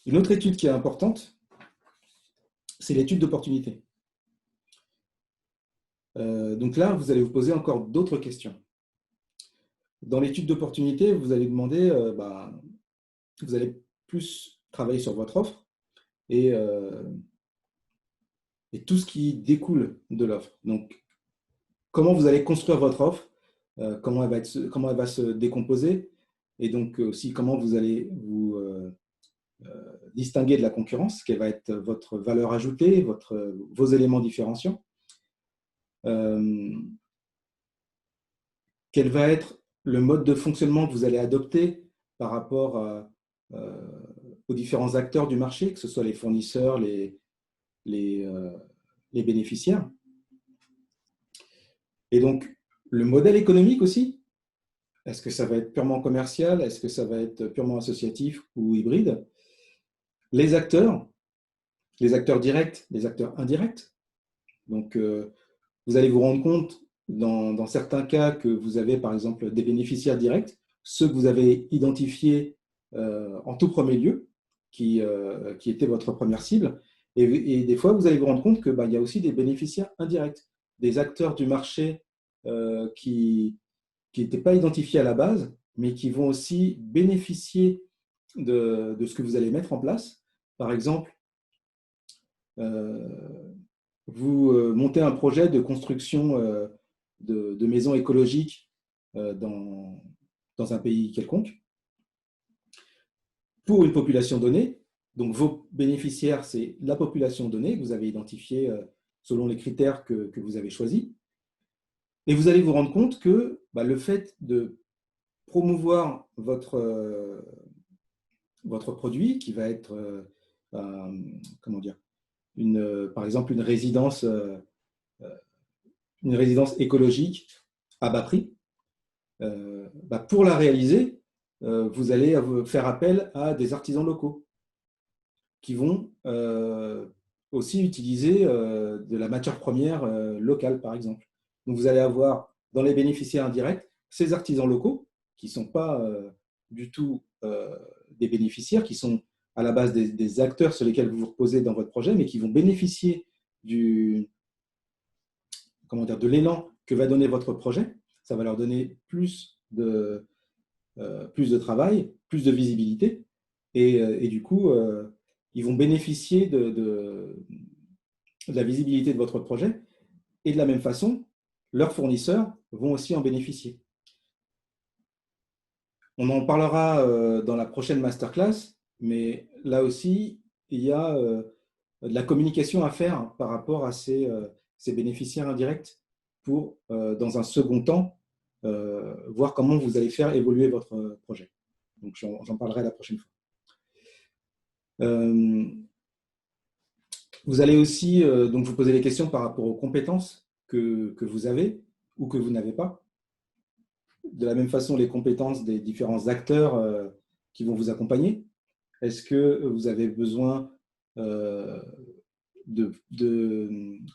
Une autre étude qui est importante, c'est l'étude d'opportunité. Donc là, vous allez vous poser encore d'autres questions. Dans l'étude d'opportunité, vous allez demander, vous allez plus travailler sur votre offre et tout ce qui découle de l'offre. Donc, comment vous allez construire votre offre, comment elle va se décomposer, et donc aussi comment vous allez vous distinguer de la concurrence, quelle va être votre valeur ajoutée, vos éléments différenciants, quel va être le mode de fonctionnement que vous allez adopter par rapport aux différents acteurs du marché, que ce soit les fournisseurs, les bénéficiaires. Et donc, le modèle économique aussi, est-ce que ça va être purement commercial, est-ce que ça va être purement associatif ou hybride? Les acteurs directs, les acteurs indirects. Donc, vous allez vous rendre compte dans certains cas que vous avez par exemple des bénéficiaires directs, ceux que vous avez identifiés en tout premier lieu, qui étaient votre première cible. Et des fois, vous allez vous rendre compte qu'il y a aussi des bénéficiaires indirects, des acteurs du marché qui n'étaient pas identifiés à la base, mais qui vont aussi bénéficier de ce que vous allez mettre en place. Par exemple, vous montez un projet de construction de maisons écologiques dans un pays quelconque pour une population donnée. Donc, vos bénéficiaires, c'est la population donnée que vous avez identifiée selon les critères que vous avez choisis. Et vous allez vous rendre compte que le fait de promouvoir votre produit, qui va être, comment dire, par exemple, une résidence écologique à bas prix, pour la réaliser, vous allez faire appel à des artisans locaux qui vont aussi utiliser de la matière première locale, par exemple. Donc, vous allez avoir dans les bénéficiaires indirects ces artisans locaux qui ne sont pas du tout des bénéficiaires, qui sont à la base des acteurs sur lesquels vous vous reposez dans votre projet, mais qui vont bénéficier de l'élan que va donner votre projet. Ça va leur donner plus de travail, plus de visibilité, et du coup, ils vont bénéficier de la visibilité de votre projet, et de la même façon, leurs fournisseurs vont aussi en bénéficier. On en parlera dans la prochaine masterclass, mais là aussi, il y a de la communication à faire par rapport à ces bénéficiaires indirects pour, dans un second temps, voir comment vous allez faire évoluer votre projet. Donc, j'en parlerai la prochaine fois. Vous allez aussi donc vous poser des questions par rapport aux compétences que vous avez ou que vous n'avez pas. De la même façon, les compétences des différents acteurs qui vont vous accompagner. Est-ce que vous avez besoin de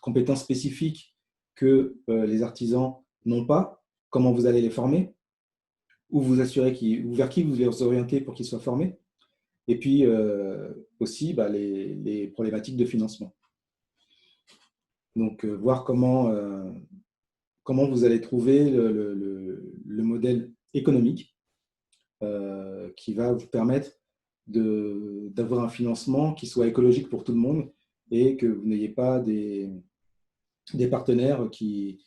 compétences spécifiques que les artisans n'ont pas? Comment vous allez les former? Ou vous assurer vers qui vous les orientez pour qu'ils soient formés? Et puis aussi les problématiques de financement. Donc, voir comment vous allez trouver le modèle économique qui va vous permettre d'avoir un financement qui soit écologique pour tout le monde et que vous n'ayez pas des partenaires qui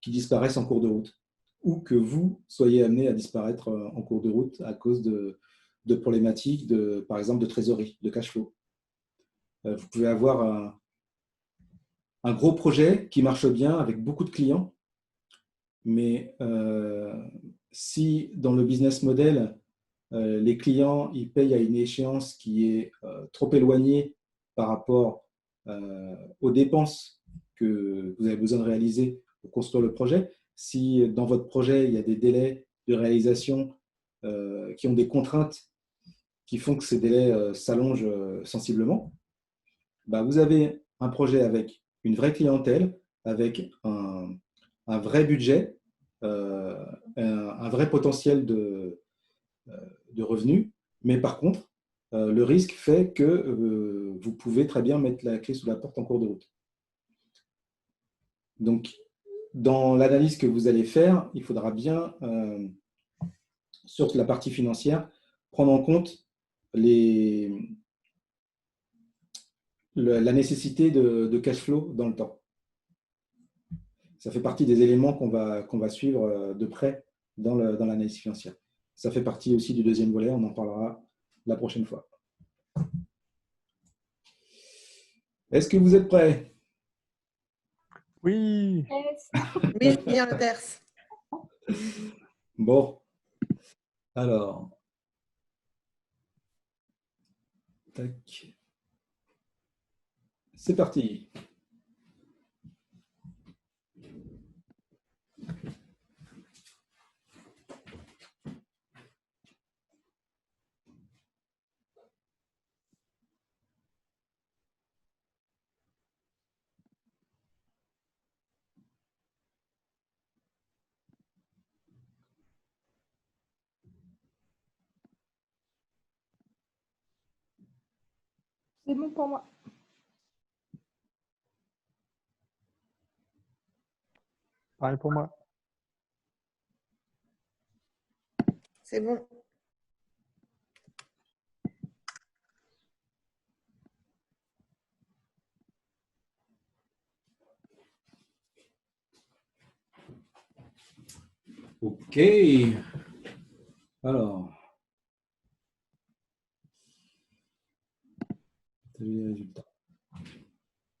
disparaissent en cours de route, ou que vous soyez amené à disparaître en cours de route à cause de problématiques, par exemple, de trésorerie, de cash flow. Vous pouvez avoir un gros projet qui marche bien avec beaucoup de clients, mais si dans le business model, les clients ils payent à une échéance qui est trop éloignée par rapport aux dépenses que vous avez besoin de réaliser pour construire le projet, si dans votre projet, il y a des délais de réalisation qui ont des contraintes qui font que ces délais s'allongent sensiblement, vous avez un projet avec une vraie clientèle, avec un vrai budget, un vrai potentiel de revenus, mais par contre, le risque fait que vous pouvez très bien mettre la clé sous la porte en cours de route. Donc, dans l'analyse que vous allez faire, il faudra bien, sur la partie financière, prendre en compte la nécessité de cash flow dans le temps. Ça fait partie des éléments qu'on va suivre de près dans l'analyse financière. Ça fait partie aussi du deuxième volet, on en parlera la prochaine fois. Est-ce que vous êtes prêts? Oui. Oui, bien l'inverse. Bon. Alors. Tac. C'est parti. C'est bon pour moi. Pareil pour moi. C'est bon. OK. Alors. Les résultats.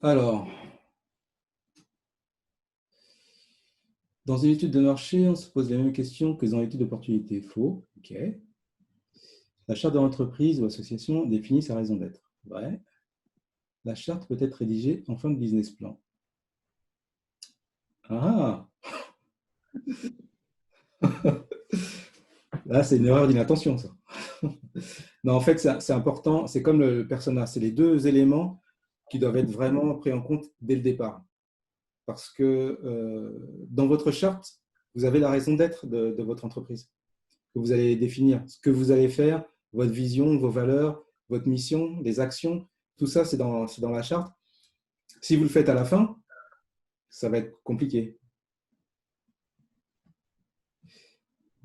Alors. Dans une étude de marché, on se pose les mêmes questions que dans l'étude d'opportunité. Faux. OK. La charte de l'entreprise ou association définit sa raison d'être. Vrai. La charte peut être rédigée en fin de business plan. Ah. Là, c'est une erreur d'inattention, ça. Non, en fait, c'est important. C'est comme le persona. C'est les deux éléments qui doivent être vraiment pris en compte dès le départ. Parce que dans votre charte, vous avez la raison d'être de votre entreprise que vous allez définir. Ce que vous allez faire, votre vision, vos valeurs, votre mission, les actions, tout ça, c'est dans la charte. Si vous le faites à la fin, ça va être compliqué.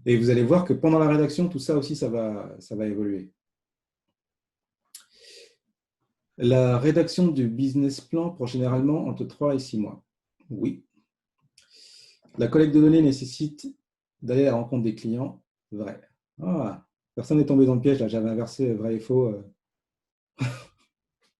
Et vous allez voir que pendant la rédaction, tout ça aussi, ça va évoluer. La rédaction du business plan prend généralement entre 3 et 6 mois. Oui. La collecte de données nécessite d'aller à la rencontre des clients. Vrai. Ah, personne n'est tombé dans le piège, là, j'avais inversé vrai et faux.